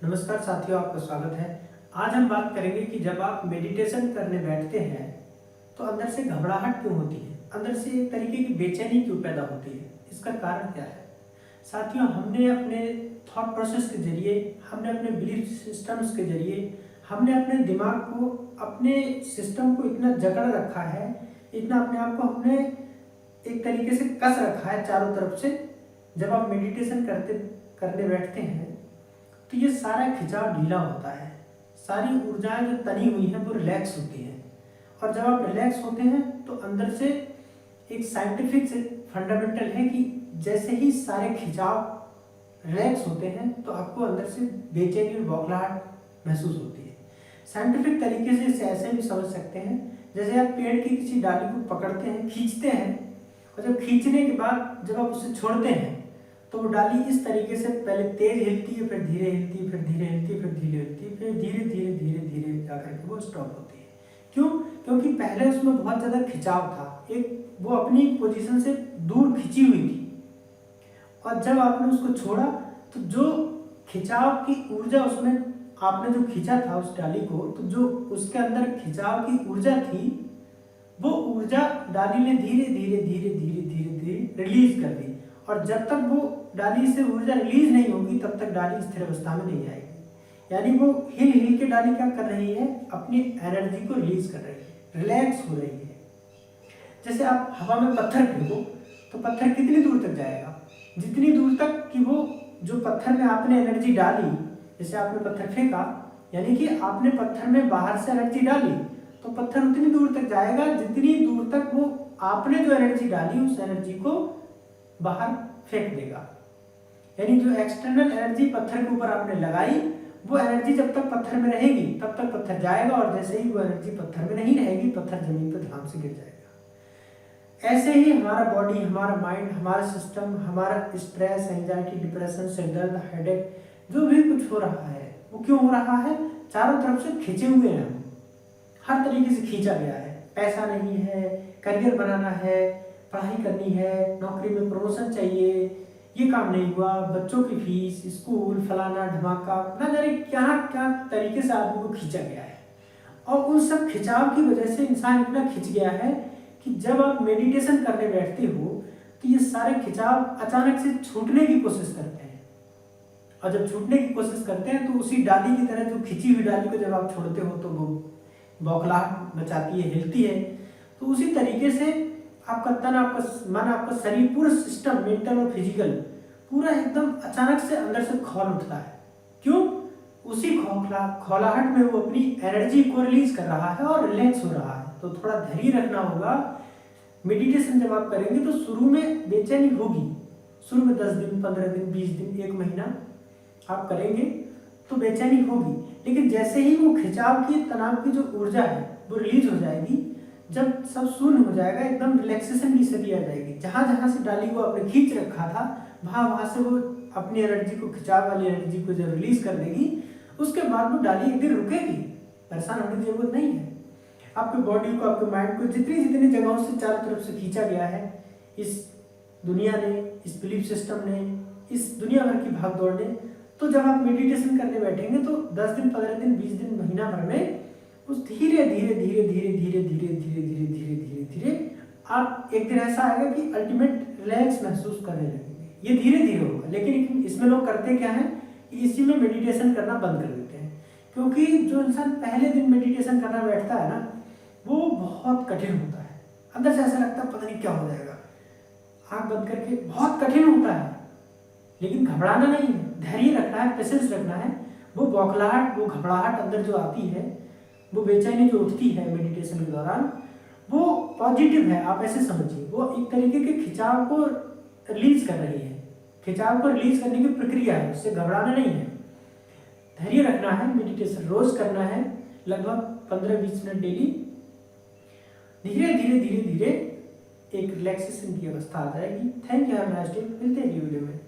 नमस्कार साथियों, आपका स्वागत है। आज हम बात करेंगे कि जब आप मेडिटेशन करने बैठते हैं तो अंदर से घबराहट क्यों होती है, अंदर से एक तरीके की बेचैनी क्यों पैदा होती है, इसका कारण क्या है। साथियों, हमने अपने थॉट प्रोसेस के जरिए, हमने अपने बिलीफ सिस्टम्स के जरिए, हमने अपने दिमाग को, अपने सिस्टम को इतना जकड़ रखा है, इतना अपने आप को हमने एक तरीके से कस रखा है चारों तरफ से। जब आप मेडिटेशन करने बैठते हैं तो ये सारा खिंचाव ढीला होता है, सारी ऊर्जाएं जो तनी हुई हैं वो रिलैक्स होती हैं। और जब आप रिलैक्स होते हैं तो अंदर से एक साइंटिफिक फंडामेंटल है कि जैसे ही सारे खिंचाव रिलैक्स होते हैं तो आपको अंदर से बेचैनी और बौखलाहट महसूस होती है। साइंटिफिक तरीके से इसे ऐसे भी समझ सकते हैं, जैसे आप पेड़ की किसी डाली को पकड़ते हैं, खींचते हैं, और जब खींचने के बाद जब आप उसे छोड़ते हैं तो वो डाली इस तरीके से पहले तेज हिलती है, फिर धीरे हिलती है, फिर धीरे हिलती है, फिर धीरे हिलती है, फिर धीरे धीरे धीरे धीरे जाकर के वो स्टॉप होती है। क्यों? क्योंकि पहले उसमें बहुत ज़्यादा खिंचाव था, एक वो अपनी पोजीशन से दूर खिंची हुई थी, और जब आपने उसको छोड़ा तो जो खिंचाव की ऊर्जा उसमें आपने जो खींचा था उस डाली को, तो जो उसके अंदर खिंचाव की ऊर्जा थी वो ऊर्जा डाली ने धीरे धीरे धीरे धीरे धीरे धीरे रिलीज कर दी। और जब तक वो डाली से ऊर्जा रिलीज नहीं होगी तब तक डाली स्थिर अवस्था में नहीं आएगी। यानी वो हिल हिल के डाली क्या कर रही है, अपनी एनर्जी को रिलीज कर रही है, रिलैक्स हो रही है। जैसे आप हवा में पत्थर फेंको तो पत्थर कितनी दूर तक जाएगा, जितनी दूर तक कि वो जो पत्थर में आपने एनर्जी डाली, जैसे आपने पत्थर फेंका यानी कि आपने पत्थर में बाहर से एनर्जी डाली तो पत्थर उतनी दूर तक जाएगा जितनी दूर तक वो आपने जो एनर्जी डाली उस एनर्जी को बाहर फेंक देगा। यानी जो एक्सटर्नल एनर्जी पत्थर के ऊपर आपने लगाई वो एनर्जी जब तक पत्थर में रहेगी तब तक पत्थर जाएगा, और जैसे ही वो एनर्जी पत्थर में नहीं रहेगी पत्थर जमीन पर धड़ाम से गिर जाएगा। ऐसे ही हमारा बॉडी, हमारा माइंड, हमारा सिस्टम, हमारा स्ट्रेस, एंजाइटी, डिप्रेशन, सिरदर्द, हेडेक, जो भी कुछ हो रहा है वो क्यों हो रहा है, चारों तरफ से खींचे हुए हैं हम, हर तरीके से खींचा गया है। पैसा नहीं है, करियर बनाना है, पढ़ाई करनी है, नौकरी में प्रमोशन चाहिए, ये काम नहीं हुआ, बच्चों की फीस, स्कूल, फलाना धमाका, ना जाने क्या क्या तरीके से आदमी को खींचा गया है। और उन सब खिंचाव की वजह से इंसान इतना खिंच गया है कि जब आप मेडिटेशन करने बैठते हो तो ये सारे खिंचाव अचानक से छूटने की कोशिश करते हैं। और जब छूटने की कोशिश करते हैं तो उसी डाली की तरह, जो खिंची हुई डाली को जब आप छोड़ते हो तो वो बौखलाहट मचाती है, हिलती है। तो उसी तरीके से आपका तन, आपका मन, आपका शरीर, पूरा सिस्टम, मेंटल और फिजिकल, पूरा एकदम अचानक से अंदर से खौल उठता है। क्यों? उसी खौलाहट में वो अपनी एनर्जी को रिलीज कर रहा है और रिलैक्स हो रहा है। तो थोड़ा धैर्य रखना होगा। मेडिटेशन जब आप करेंगे तो शुरू में बेचैनी होगी, शुरू में 10 दिन, 15 दिन, 20 दिन, 1 महीना आप करेंगे तो बेचैनी होगी, लेकिन जैसे ही वो खिंचाव की, तनाव की जो ऊर्जा है वो रिलीज हो जाएगी, जब सब शून्य हो जाएगा, एकदम रिलैक्सेशन की स्थिति आ जाएगी। जहां जहां से डाली को आपने खींच रखा था वहां से वो अपनी एनर्जी को, खिंचाव वाली एनर्जी को जब रिलीज कर देगी, उसके बाद वो डाली एक दिन रुकेगी। परेशान होने की जरूरत नहीं है। आपके बॉडी को, आपके माइंड को जितनी जितनी जगहों से चारों तरफ से खींचा गया है इस दुनिया ने, इस बिलीफ सिस्टम ने, इस दुनिया भर की भाग दौड़ ने, तो जब आप मेडिटेशन करने बैठेंगे तो 10 दिन, 15 दिन, 20 दिन, महीना भर में उस धीरे धीरे धीरे धीरे धीरे धीरे धीरे धीरे धीरे धीरे धीरे आप एक दिन ऐसा आएगा कि अल्टीमेट रिलैक्स महसूस करने लगेंगे। ये धीरे धीरे होगा, लेकिन इसमें लोग करते क्या है, इसी में मेडिटेशन करना बंद कर देते हैं। क्योंकि जो इंसान पहले दिन मेडिटेशन करना बैठता है ना, वो बहुत कठिन होता है। अंदर से ऐसा लगता है पता नहीं क्या हो जाएगा, आंख बंद करके, बहुत कठिन होता है। लेकिन घबराना नहीं है, धैर्य रखना है, पेशेंस रखना है। वो बौखलाहट, वो घबराहट अंदर जो आती है, वो बेचैनी जो उठती है मेडिटेशन के दौरान, वो पॉजिटिव है। आप ऐसे समझिए, वो एक तरीके के खिंचाव को रिलीज कर रही है, खिंचाव को रिलीज करने की प्रक्रिया है, उससे घबराना नहीं है। धैर्य रखना है, मेडिटेशन रोज करना है, लगभग 15-20 मिनट डेली। धीरे धीरे धीरे धीरे एक रिलैक्सेशन की अवस्था आ जाएगी। Thank you, have a nice day. मिलते हैं वीडियो में।